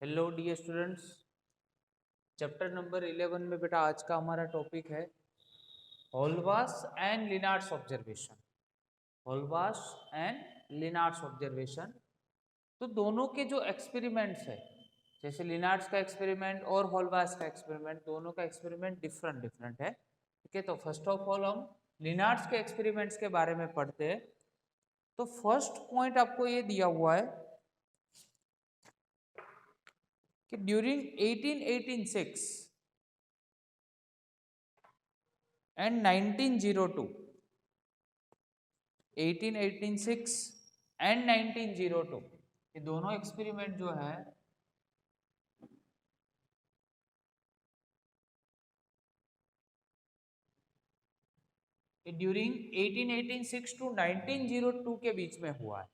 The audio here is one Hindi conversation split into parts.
Hello dear students, chapter number 11 में बेटा आज का हमारा टॉपिक है Hallwachs and Lenard's observation. Hallwachs and Lenard's observation, तो दोनों के जो एक्सपेरिमेंट्स है, जैसे लिनार्ड्स का एक्सपेरिमेंट और होल्वास का एक्सपेरिमेंट, दोनों का एक्सपेरिमेंट डिफरेंट है। ठीक है, तो फर्स्ट ऑफ ऑल हम लिनार्ड्स के एक्सपेरिमेंट्स के बारे में पढ़ते हैं। तो फर्स्ट पॉइंट आपको ये दिया हुआ है कि ड्यूरिंग 1886 एंड 1902, 1886 एंड 1902, ये दोनों एक्सपेरिमेंट जो है ड्यूरिंग 1886 टू 1902 के बीच में हुआ है।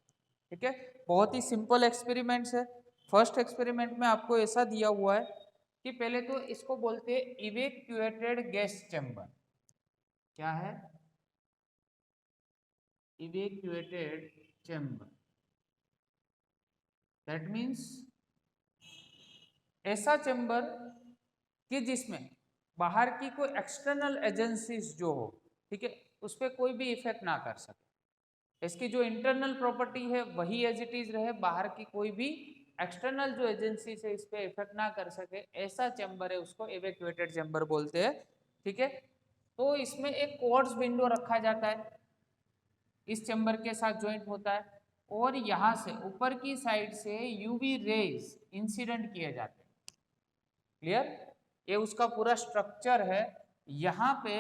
ठीक है, बहुत ही सिंपल एक्सपेरिमेंट्स है। फर्स्ट एक्सपेरिमेंट में आपको ऐसा दिया हुआ है कि पहले तो इसको बोलते हैं इवेक्यूएटेड गैस चैम्बर। क्या है? इवेक्यूएटेड चैम्बर, दैट मीन्स ऐसा चैम्बर कि जिसमें बाहर की कोई एक्सटर्नल एजेंसीज जो हो, ठीक है, उस पर कोई भी इफेक्ट ना कर सके। इसकी जो इंटरनल प्रॉपर्टी है वही एज इट इज रहे, बाहर की कोई भी एक्सटर्नल जो एजेंसी है इस पे इफेक्ट ना कर सके, ऐसा चैम्बर है, उसको इवैक्यूएटेड चैम्बर बोलते हैं। ठीक है, तो इसमें एक क्वार्ट्ज विंडो रखा जाता है, इस चैम्बर के साथ ज्वाइंट होता है, और यहाँ से ऊपर की साइड से यूवी रेज इंसिडेंट किए जाते हैं। क्लियर? ये उसका पूरा स्ट्रक्चर है। यहाँ पे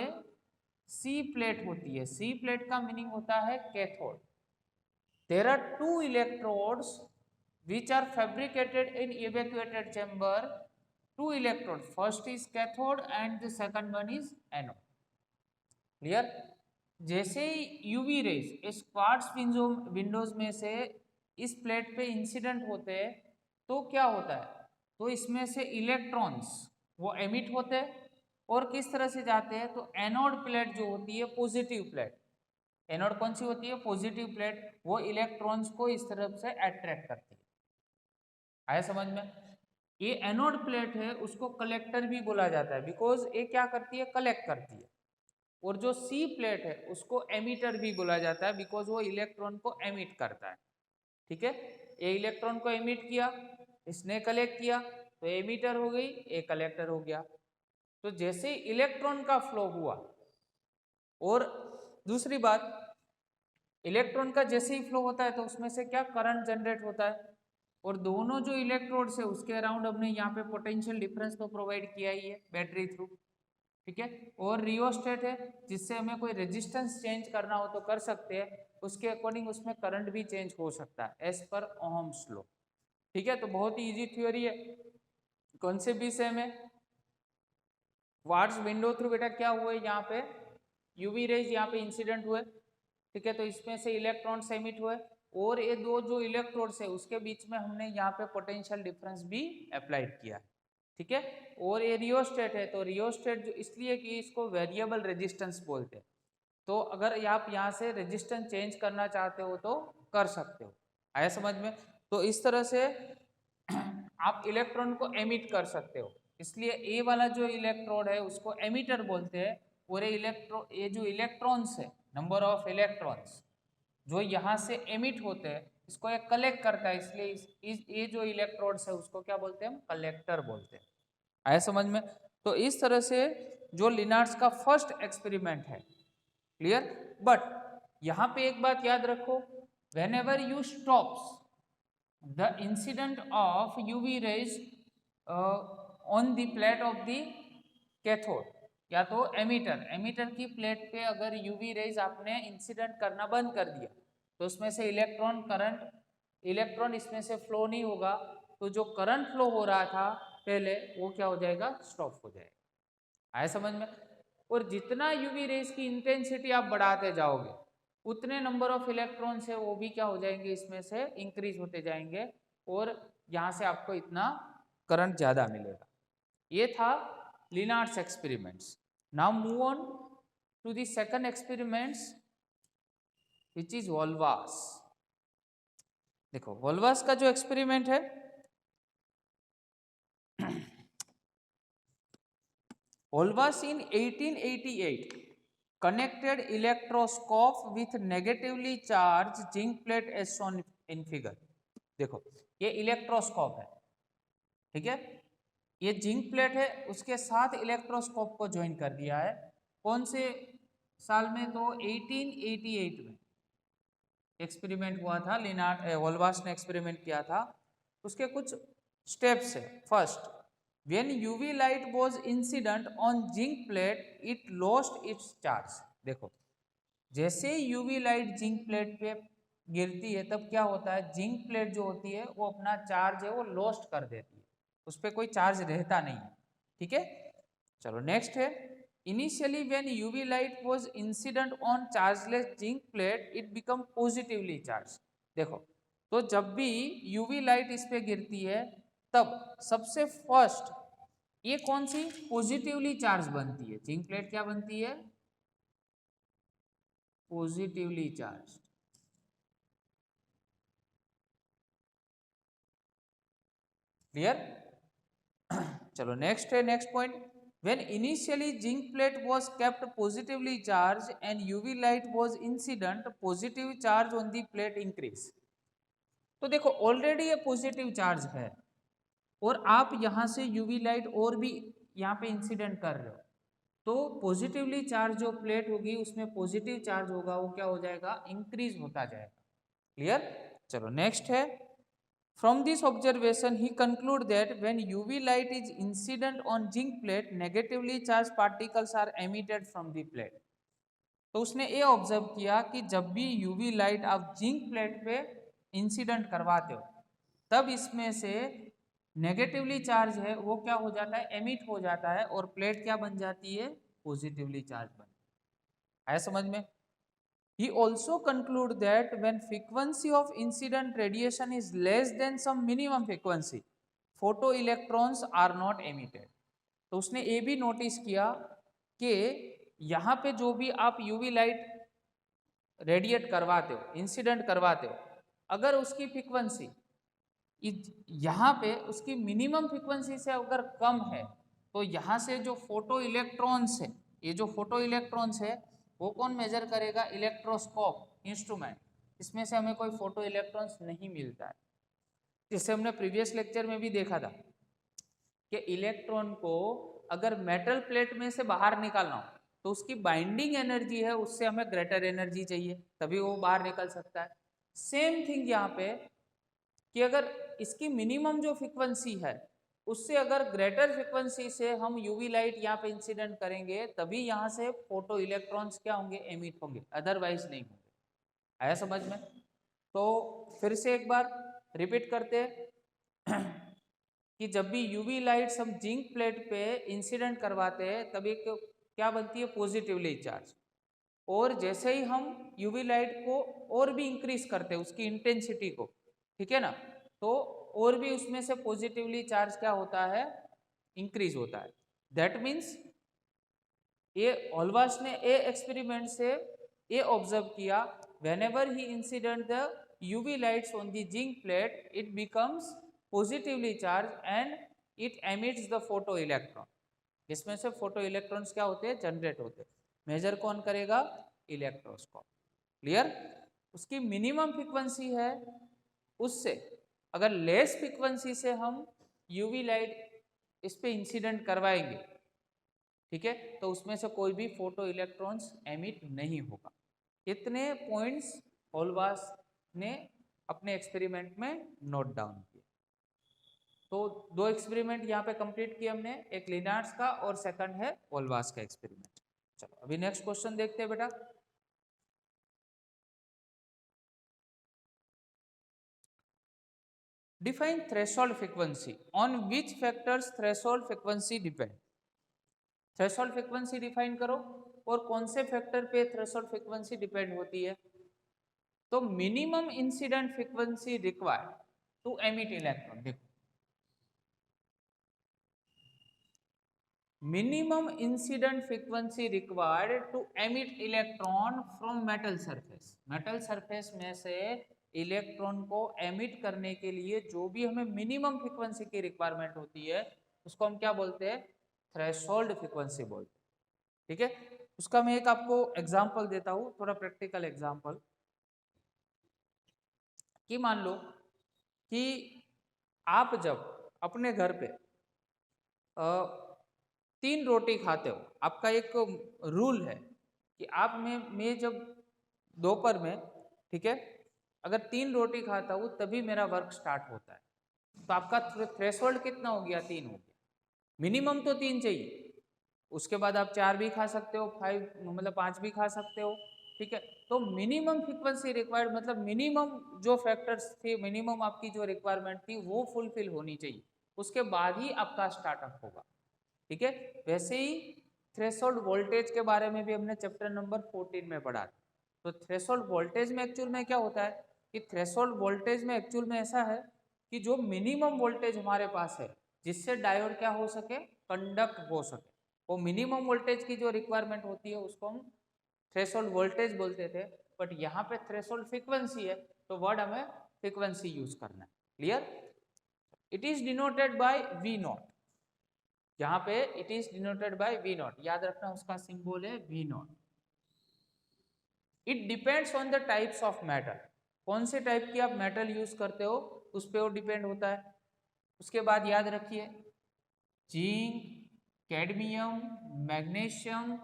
सी प्लेट होती है। सी प्लेट का मीनिंग होता है cathode. There are two electrodes which are fabricated in evacuated chamber. Two electrodes, first is cathode and the second one is anode. Clear? जैसे ही यूवी रेज इस क्वार्ट्ज विंडोज में से इस प्लेट पे इंसिडेंट होते हैं तो क्या होता है, तो इसमें से इलेक्ट्रॉन्स वो एमिट होते हैं और किस तरह से जाते हैं, तो एनोड प्लेट जो होती है पॉजिटिव प्लेट, एनोड कौन सी होती है? पॉजिटिव प्लेट, वो इलेक्ट्रॉन्स को इस तरफ से अट्रैक्ट करती है। आया समझ में? ये एनोड प्लेट है, उसको कलेक्टर भी बोला जाता है, बिकॉज ये क्या करती है? कलेक्ट करती है। और जो सी प्लेट है उसको एमिटर भी बोला जाता है, बिकॉज वो इलेक्ट्रॉन को एमिट करता है। ठीक है, ये इलेक्ट्रॉन को एमिट किया, इसने कलेक्ट किया, तो एमिटर हो गई, ये कलेक्टर हो गया। तो जैसे इलेक्ट्रॉन का फ्लो हुआ, और दूसरी बात, इलेक्ट्रॉन का जैसे ही फ्लो होता है तो उसमें से क्या करंट जनरेट होता है, और दोनों जो इलेक्ट्रोड्स है उसके अराउंड हमने यहाँ पे पोटेंशियल डिफरेंस तो प्रोवाइड किया ही है बैटरी थ्रू। ठीक है, और रियोस्टेट है, जिससे हमें कोई रेजिस्टेंस चेंज करना हो तो कर सकते हैं, उसके अकॉर्डिंग उसमें करंट भी चेंज हो सकता है एज पर ओहम्स लॉ। ठीक है, तो बहुत ही इजी थ्योरी है, कॉन्सेप्ट भी सेम है। क्वार्ट्ज विंडो थ्रू बेटा क्या हुए, यहाँ पे यूवी रेज यहाँ पे इंसिडेंट हुए। ठीक है, तो इसमें से इलेक्ट्रॉन्स एमिट हुए, और ये दो जो इलेक्ट्रोड्स है उसके बीच में हमने यहाँ पे पोटेंशियल डिफरेंस भी अप्लाइड किया। ठीक है, और ये रियोस्टेट है, तो रियोस्टेट जो इसलिए कि इसको वेरिएबल रेजिस्टेंस बोलते हैं, तो अगर आप यहाँ से रेजिस्टेंस चेंज करना चाहते हो तो कर सकते हो। आया समझ में? तो इस तरह से आप इलेक्ट्रॉन को एमिट कर सकते हो, इसलिए ए वाला जो इलेक्ट्रोड है उसको एमिटर बोलते हैं, और ये जो इलेक्ट्रॉन्स है, नंबर ऑफ इलेक्ट्रॉन्स जो यहाँ से एमिट होते हैं, इसको एक कलेक्ट करता है, इसलिए ये जो इलेक्ट्रोड्स है उसको क्या बोलते हैं? हम कलेक्टर बोलते हैं। आया समझ में? तो इस तरह से जो लिनार्ड्स का फर्स्ट एक्सपेरिमेंट है। क्लियर? बट यहाँ पे एक बात याद रखो, when ever you stops the incident of UV rays on the plate of the cathode, या तो एमिटर की प्लेट पे अगर यूवी रेज आपने इंसिडेंट करना बंद कर दिया तो उसमें से इलेक्ट्रॉन इसमें से फ्लो नहीं होगा, तो जो करंट फ्लो हो रहा था पहले वो क्या हो जाएगा? स्टॉप हो जाएगा। आया समझ में? और जितना यूवी रेज की इंटेंसिटी आप बढ़ाते जाओगे उतने नंबर ऑफ इलेक्ट्रॉन्स है वो भी क्या हो जाएंगे? इसमें से इंक्रीज होते जाएंगे, और यहाँ से आपको इतना करंट ज़्यादा मिलेगा। ये था Lenard's experiments. Now move on to the second experiments which is वोल्वास। देखो, वोल्वास का जो एक्सपेरिमेंट है Olvas in 1888 connected electroscope with negatively charged zinc plate as shown in figure. देखो ये इलेक्ट्रोस्कोप है, ठीक है, ये जिंक प्लेट है, उसके साथ इलेक्ट्रोस्कोप को ज्वाइन कर दिया है। कौन से साल में? तो 1888 में एक्सपेरिमेंट हुआ था, ओल्वास ने एक्सपेरिमेंट किया था। उसके कुछ स्टेप्स है। First, when UV light was incident on zinc plate it lost its charge. देखो जैसे यूवी लाइट जिंक प्लेट पे गिरती है तब क्या होता है, जिंक प्लेट जो होती है वो अपना चार्ज है वो लॉस्ट कर देती है, उस पर कोई चार्ज रहता नहीं है, ठीक है। चलो नेक्स्ट है, initially when UV light was incident on chargeless zinc plate it become positively charge. देखो तो जब भी यूवी लाइट इस पे गिरती है तब सबसे फर्स्ट ये कौन सी पॉजिटिवली चार्ज बनती है, जिंक प्लेट क्या बनती है, पॉजिटिवली चार्ज। क्लियर? चलो नेक्स्ट है, next point, when initially zinc plate was kept positively charge and UV light was incident positive charge on the plate increase. तो देखो ऑलरेडी ये पॉजिटिव चार्ज है और आप यहां से यूवी लाइट और भी यहाँ पे इंसिडेंट कर रहे हो, तो पॉजिटिवली चार्ज जो प्लेट होगी उसमें पॉजिटिव चार्ज होगा, वो क्या हो जाएगा, इंक्रीज होता जाएगा। क्लियर? चलो नेक्स्ट है, from this observation he conclude that when UV light is incident on zinc plate negatively charged particles are emitted from the plate। तो उसने ये ऑब्जर्व किया कि जब भी यूवी लाइट आप जिंक प्लेट पे इंसिडेंट करवाते हो तब इसमें से नेगेटिवली चार्ज है वो क्या हो जाता है, एमिट हो जाता है और प्लेट क्या बन जाती है, पॉजिटिवली चार्ज बन। आया समझ में? He also conclude that when frequency of incident radiation is less than some minimum frequency, photoelectrons are not emitted। तो उसने ये भी नोटिस किया कि यहाँ पे जो भी आप यूवी लाइट रेडिएट करवाते हो, इंसिडेंट करवाते हो, अगर उसकी फ्रीक्वेंसी यहाँ पे उसकी मिनिमम फ्रीक्वेंसी से अगर कम है तो यहाँ से जो फोटो इलेक्ट्रॉन्स है, ये जो फोटो इलेक्ट्रॉन्स है वो कौन मेजर करेगा, इलेक्ट्रोस्कोप इंस्ट्रूमेंट, इसमें से हमें कोई फोटो इलेक्ट्रॉन्स नहीं मिलता है। जिससे हमने प्रीवियस लेक्चर में भी देखा था कि इलेक्ट्रॉन को अगर मेटल प्लेट में से बाहर निकालना हो तो उसकी बाइंडिंग एनर्जी है उससे हमें ग्रेटर एनर्जी चाहिए तभी वो बाहर निकल सकता है। सेम थिंग यहाँ पे कि अगर इसकी मिनिमम जो फ्रीक्वेंसी है उससे अगर ग्रेटर फ्रीक्वेंसी से हम यूवी लाइट यहाँ पे इंसिडेंट करेंगे तभी यहाँ से फोटो इलेक्ट्रॉन्स क्या होंगे, एमिट होंगे, अदरवाइज नहीं होंगे। आया समझ में? तो फिर से एक बार रिपीट करते कि जब भी यूवी लाइट हम जिंक प्लेट पे इंसिडेंट करवाते हैं तभी क्या बनती है, पॉजिटिवली चार्ज। और जैसे ही हम यूवी लाइट को और भी इंक्रीज करते हैं उसकी इंटेंसिटी को, ठीक है ना, तो और भी उसमें से पॉजिटिवली चार्ज क्या होता है, इंक्रीज होता है। दैट मीन्स ये ओल्वास ने ए एक्सपेरिमेंट से ये ऑब्जर्व किया, whenever he incident the UV lights on the zinc plate it becomes positively charge and it emits the photo electron. इसमें से फोटो इलेक्ट्रॉन्स क्या होते हैं, जनरेट होते हैं। मेजर कौन करेगा, इलेक्ट्रोस्कोप। क्लियर? उसकी मिनिमम फ्रीक्वेंसी है, उससे अगर लेस फ्रीक्वेंसी से हम यूवी लाइट इस पे इंसिडेंट करवाएंगे, ठीक है, तो उसमें से कोई भी फोटो इलेक्ट्रॉन्स एमिट नहीं होगा। इतने पॉइंट्स ओल्वास ने अपने एक्सपेरिमेंट में नोट डाउन किए। तो दो एक्सपेरिमेंट यहाँ पे कंप्लीट किए हमने, एक लिनार्ड्स का और सेकंड है ओल्वास का एक्सपेरिमेंट। चलो अभी नेक्स्ट क्वेश्चन देखते हैं बेटा। Define threshold frequency, on which factors threshold frequency depend. Threshold frequency define करो और कौन से फैक्टर पे थ्रेशोल्ड फ्रीक्वेंसी डिपेंड होती है। तो minimum incident frequency required to emit electron, देखो minimum incident frequency required to emit electron from metal surface। metal surface में से इलेक्ट्रॉन को एमिट करने के लिए जो भी हमें मिनिमम फ्रीक्वेंसी की रिक्वायरमेंट होती है उसको हम क्या बोलते हैं, थ्रेशोल्ड फ्रीक्वेंसी बोलते हैं। ठीक है, उसका मैं एक आपको एग्जांपल देता हूँ, थोड़ा प्रैक्टिकल एग्जांपल। कि मान लो कि आप जब अपने घर पे 3 रोटी खाते हो, आपका एक रूल है कि आप मैं जब दोपहर में, ठीक है, अगर 3 रोटी खाता हूँ तभी मेरा वर्क स्टार्ट होता है, तो आपका थ्रेशोल्ड कितना हो गया? 3 हो गया। मिनिमम तो 3 चाहिए, उसके बाद आप 4 भी खा सकते हो, 5 मतलब 5 भी खा सकते हो। ठीक है, तो मिनिमम फ्रीक्वेंसी रिक्वायर्ड मतलब मिनिमम जो फैक्टर्स थे, मिनिमम आपकी जो रिक्वायरमेंट थी वो फुलफिल होनी चाहिए, उसके बाद ही आपका स्टार्टअप होगा। ठीक है, वैसे ही थ्रेशोल्ड वोल्टेज के बारे में भी हमने चैप्टर नंबर 14 में पढ़ा। तो थ्रेशोल्ड वोल्टेज में एक्चुअल में क्या होता है कि थ्रेशोल्ड वोल्टेज में एक्चुअल में ऐसा है कि जो मिनिमम वोल्टेज हमारे पास है जिससे डायोड क्या हो सके, कंडक्ट हो सके, वो मिनिमम वोल्टेज की जो रिक्वायरमेंट होती है उसको हम थ्रेशोल्ड वोल्टेज बोलते थे। बट यहाँ पे थ्रेशोल्ड फ्रीक्वेंसी है, तो वर्ड हमें फ्रीक्वेंसी यूज करना है। Clear? It is denoted by V naught. यहाँ पे it is denoted by V naught, याद रखना उसका सिंबल है V naught. It depends on the types of metal, कौन से टाइप की आप मेटल यूज करते हो उस पर वो डिपेंड होता है। उसके बाद याद रखिए zinc, cadmium, magnesium,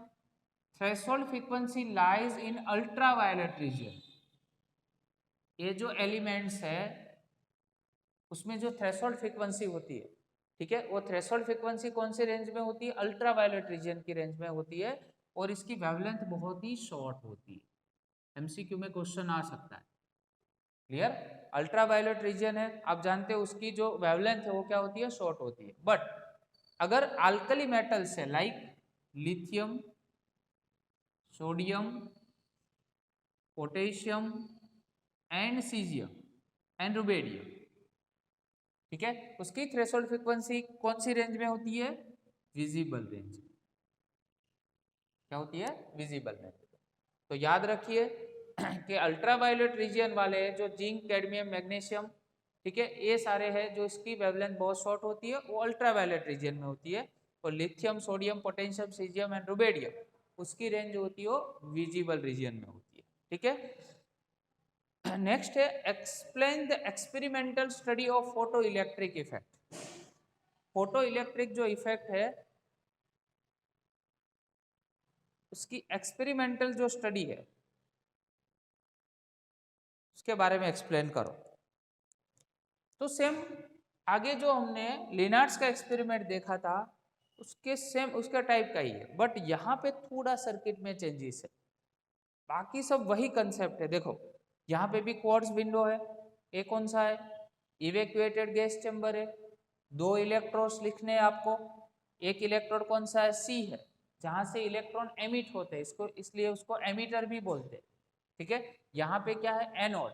threshold frequency lies in ultraviolet region. ये जो एलिमेंट्स है उसमें जो थ्रेशोल्ड फ्रीक्वेंसी होती है, ठीक है, वो थ्रेशोल्ड फ्रीक्वेंसी कौन से रेंज में होती है? अल्ट्रावायलेट रीजन की रेंज में होती है, और इसकी वेवलेंथ बहुत ही शॉर्ट होती है। एमसीक्यू में क्वेश्चन आ सकता है। क्लियर? अल्ट्रावायलेट रीजन है, आप जानते हो उसकी जो वेवलेंथ है वो क्या होती है? शॉर्ट होती है। बट अगर अल्कली मेटल्स है like lithium, sodium, potassium and caesium and rubidium, ठीक है, उसकी थ्रेशोल्ड फ्रीक्वेंसी कौन सी रेंज में होती है? Visible range. क्या होती है? Visible range. तो याद रखिए कि अल्ट्रावायलेट रीजन वाले जो जिंक, कैडमियम, मैग्नीशियम, ठीक है, ये सारे हैं जो इसकी वेवलेंथ बहुत शॉर्ट होती है, वो अल्ट्रावायलेट रीजन में होती है। और lithium, sodium, potassium, caesium and rubidium उसकी रेंज होती है वो विजिबल रीजन में होती है। ठीक है, नेक्स्ट है explain the experimental study of photo electric effect. Photo electric जो इफेक्ट है उसकी एक्सपेरिमेंटल जो स्टडी है उसके बारे में एक्सप्लेन करो। तो सेम आगे जो हमने लिनार्ड्स का एक्सपेरिमेंट देखा था उसके सेम उसका टाइप का ही है, बट यहाँ पे थोड़ा सर्किट में चेंजेस है, बाकी सब वही कंसेप्ट है। देखो यहाँ पे भी क्वार्ट्ज विंडो है, एक कौन सा है? इवेक्यूएटेड गैस चैम्बर है, 2 इलेक्ट्रोड्स लिखने हैं आपको। एक इलेक्ट्रोड कौन सा है? सी है, जहां से इलेक्ट्रॉन एमिट होते हैं, इसको इसलिए उसको एमिटर भी बोलते हैं। ठीक है, यहाँ पे क्या है? एनोड।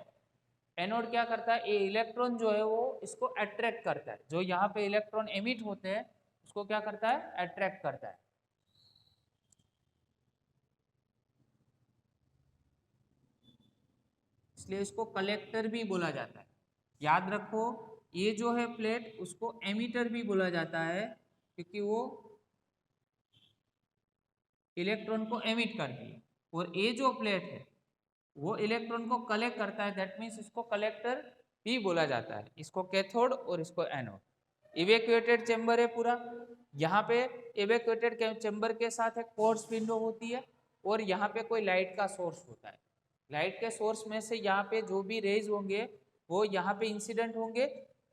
एनोड क्या करता है? ये इलेक्ट्रॉन जो है वो इसको अट्रैक्ट करता है, जो यहाँ पे इलेक्ट्रॉन एमिट होते हैं उसको क्या करता है? अट्रैक्ट करता है। इसलिए इसको कलेक्टर भी बोला जाता है। याद रखो ये जो है प्लेट उसको एमिटर भी बोला जाता है क्योंकि वो इलेक्ट्रॉन को एमिट करती है, और ये जो प्लेट है वो इलेक्ट्रॉन को कलेक्ट करता है, दैट मीन्स इसको कलेक्टर भी बोला जाता है। इसको कैथोड और इसको एनोड। इवेक्यूएटेड चेंबर है पूरा, यहाँ पे इवेक्यूएटेड चेंबर के साथ एक क्वार्ट्ज विंडो होती है, और यहाँ पे कोई लाइट का सोर्स होता है। लाइट के सोर्स में से यहाँ पे जो भी रेज होंगे वो यहाँ पे इंसिडेंट होंगे।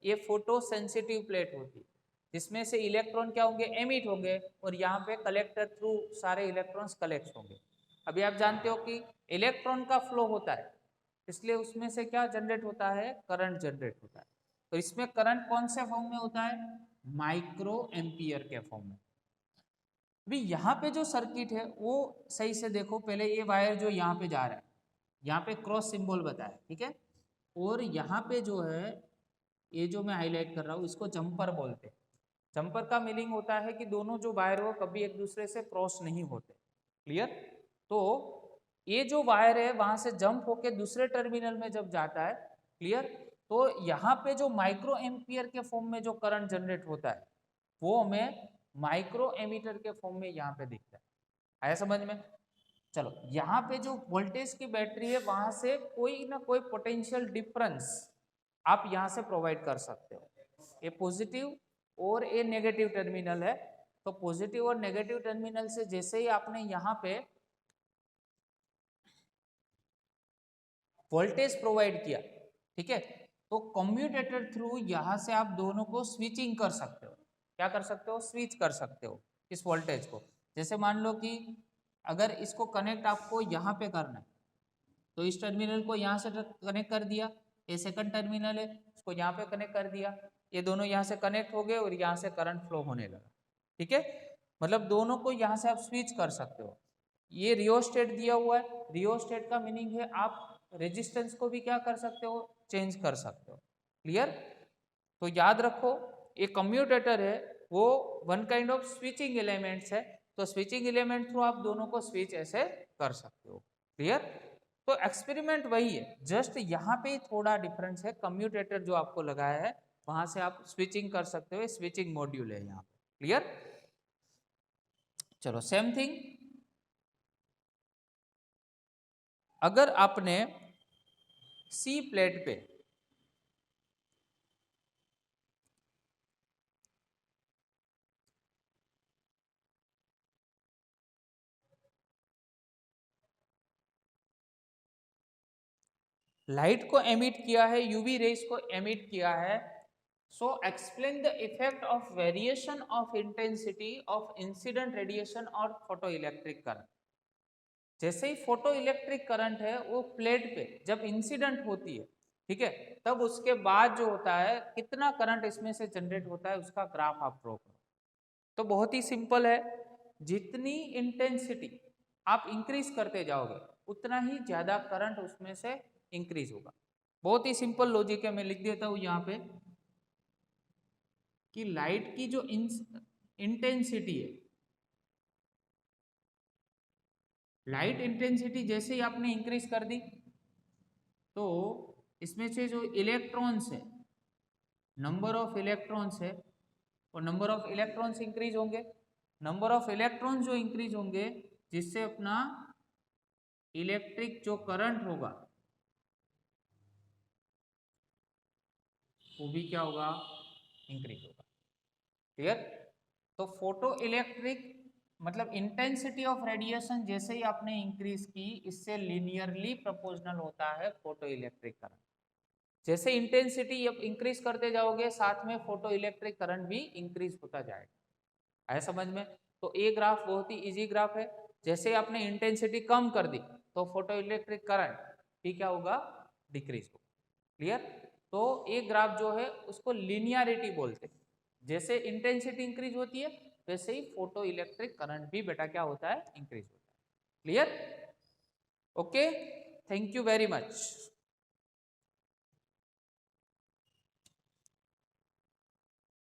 ये फोटो सेंसिटिव प्लेट होती है जिसमें से इलेक्ट्रॉन क्या होंगे? एमिट होंगे, और यहाँ पे कलेक्टर थ्रू सारे इलेक्ट्रॉन्स कलेक्ट होंगे। अभी आप जानते हो कि इलेक्ट्रॉन का फ्लो होता है, इसलिए उसमें से क्या जनरेट होता है? करंट जनरेट होता है। तो इसमें करंट कौन से फॉर्म में होता है? माइक्रो एम्पियर के फॉर्म में। अभी यहाँ पे जो सर्किट है वो सही से देखो, पहले ये वायर जो यहाँ पे जा रहा है, यहाँ पे क्रॉस सिंबल बताया, ठीक है, और यहाँ पे जो है ये जो मैं हाईलाइट कर रहा हूँ इसको जंपर बोलते हैं। जंपर का मीनिंग होता है कि दोनों जो वायर हो कभी एक दूसरे से क्रॉस नहीं होते। क्लियर? तो ये जो वायर है वहां से जंप होके दूसरे टर्मिनल में जब जाता है, क्लियर, तो यहाँ पे जो माइक्रो एम्पियर के फॉर्म में जो करंट जनरेट होता है वो हमें माइक्रो एमीटर के फॉर्म में यहाँ पे दिखता है। आया समझ में? चलो, यहाँ पे जो वोल्टेज की बैटरी है वहां से कोई ना कोई पोटेंशियल डिफरेंस आप यहाँ से प्रोवाइड कर सकते हो। ये पॉजिटिव और ये नेगेटिव टर्मिनल है, तो पॉजिटिव और नेगेटिव टर्मिनल से जैसे ही आपने यहाँ पे वोल्टेज प्रोवाइड किया, ठीक है, तो कम्यूटेटर थ्रू यहाँ से आप दोनों को स्विचिंग कर सकते हो। क्या कर सकते हो? स्विच कर सकते हो इस वोल्टेज को। जैसे मान लो कि अगर इसको कनेक्ट आपको यहाँ पे करना है, तो इस टर्मिनल को यहाँ से कनेक्ट कर दिया, ये सेकंड टर्मिनल है, इसको यहाँ पे कनेक्ट कर दिया, ये दोनों यहाँ से कनेक्ट हो गए और यहाँ से करंट फ्लो होने लगा। ठीक है, मतलब दोनों को यहाँ से आप स्विच कर सकते हो। ये रियोस्टेट दिया हुआ है, रियोस्टेट का मीनिंग है आप रेजिस्टेंस को भी क्या कर सकते हो? चेंज कर सकते हो। क्लियर? तो याद रखो, ये कम्यूटेटर है वो one kind of switching elements है, तो स्विचिंग एलिमेंट थ्रू आप दोनों को स्विच ऐसे कर सकते हो। क्लियर? तो एक्सपेरिमेंट वही है, जस्ट यहाँ पे थोड़ा डिफरेंस है। कम्यूटेटर जो आपको लगाया है वहां से आप स्विचिंग कर सकते हो, स्विचिंग मॉड्यूल है यहाँ पे। क्लियर? चलो, सेम थिंग अगर आपने सी प्लेट पे लाइट को एमिट किया है, यूवी रेज को एमिट किया है, so explain the effect of variation of intensity of incident radiation और फोटो इलेक्ट्रिक करंट। जैसे ही फोटो इलेक्ट्रिक करंट है वो प्लेट पे जब इंसिडेंट होती है, ठीक है, तब उसके बाद जो होता है कितना करंट इसमें से जनरेट होता है उसका ग्राफ आप ड्रॉ करो। तो बहुत ही सिंपल है, जितनी इंटेंसिटी आप इंक्रीज करते जाओगे उतना ही ज्यादा करंट उसमें से इंक्रीज होगा। बहुत ही सिंपल लॉजिक है, मैं लिख देता हूं यहाँ पे कि लाइट की जो इंटेंसिटी है, लाइट इंटेंसिटी जैसे ही आपने इंक्रीज कर दी तो इसमें से जो इलेक्ट्रॉन्स है, नंबर ऑफ इलेक्ट्रॉन्स है, और नंबर ऑफ इलेक्ट्रॉन्स इंक्रीज होंगे। नंबर ऑफ इलेक्ट्रॉन्स जो इंक्रीज होंगे जिससे अपना इलेक्ट्रिक जो करंट होगा वो भी क्या होगा? इंक्रीज होगा। क्लियर? तो फोटो इलेक्ट्रिक मतलब इंटेंसिटी ऑफ रेडिएशन जैसे ही आपने इंक्रीज की, इससे लिनियरली प्रोपोर्शनल होता है फोटो इलेक्ट्रिक करंट। जैसे इंटेंसिटी अब इंक्रीज करते जाओगे साथ में फोटो इलेक्ट्रिक करंट भी इंक्रीज होता जाएगा। है समझ में? तो ये ग्राफ बहुत ही इजी ग्राफ है। जैसे आपने इंटेंसिटी कम कर दी तो फोटो इलेक्ट्रिक करंट भी क्या होगा? डिक्रीज होगा। क्लियर? तो ये ग्राफ जो है उसको लिनियरिटी बोलते हैं। जैसे इंटेंसिटी इंक्रीज होती है वैसे ही फोटो इलेक्ट्रिक करंट भी बेटा क्या होता है? इंक्रीज होता है। Clear? Okay, thank you very much.